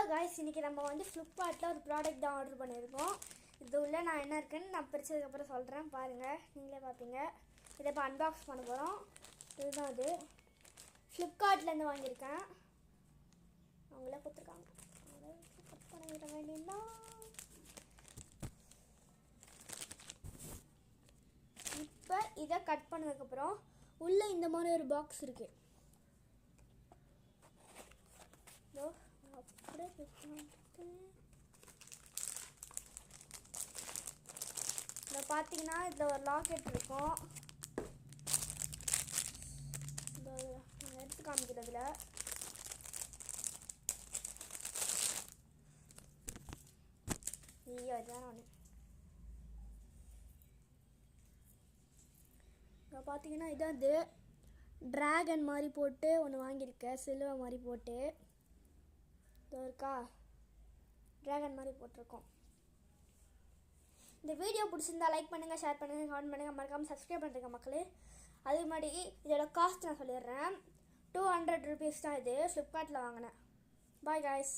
Hello guys, இன்றைக்கி நம்ம வந்து ஃப்ளிப்கார்ட்டில் ஒரு ப்ராடக்ட் தான் ஆர்டர் பண்ணியிருக்கோம். இது உள்ள நான் என்ன இருக்குன்னு நான் பிரிச்சதுக்கப்புறம் சொல்கிறேன், பாருங்கள், நீங்களே பார்ப்பீங்க. இதை இப்போ அன்பாக்ஸ் பண்ண போகிறோம். இதுதான் அது, ஃப்ளிப்கார்ட்லேருந்து வாங்கியிருக்கேன். அவங்களே கொடுத்துருக்காங்க, கட் பண்ணிட வேண்டியதான். இப்போ இதை கட் பண்ணதுக்கப்புறம் உள்ளே இந்த மாதிரி ஒரு பாக்ஸ் இருக்குது. அப்படியே இதை பார்த்தீங்கன்னா இதில் ஒரு லாக்கெட் இருக்கும். இந்த எடுத்து காமிக்கிறதுல இதுதான் ஒன்று. இங்கே பார்த்தீங்கன்னா இதான் இது ட்ராகன் மாதிரி போட்டு ஒன்று வாங்கியிருக்கேன், சில்வர் மாதிரி போட்டு. இது இருக்கா, ட்ராகன் மாதிரி போட்டிருக்கோம். இந்த வீடியோ பிடிச்சிருந்தா லைக் பண்ணுங்கள், ஷேர் பண்ணுங்கள், கமெண்ட் பண்ணுங்கள், மறக்காமல் சப்ஸ்கிரைப் பண்ணுறீங்க மக்களே. அதே மாதிரி இதோட காஸ்ட் நான் சொல்லிடுறேன். 200 rupees தான் இது, ஃப்ளிப்கார்ட்டில் வாங்கினேன். Bye guys.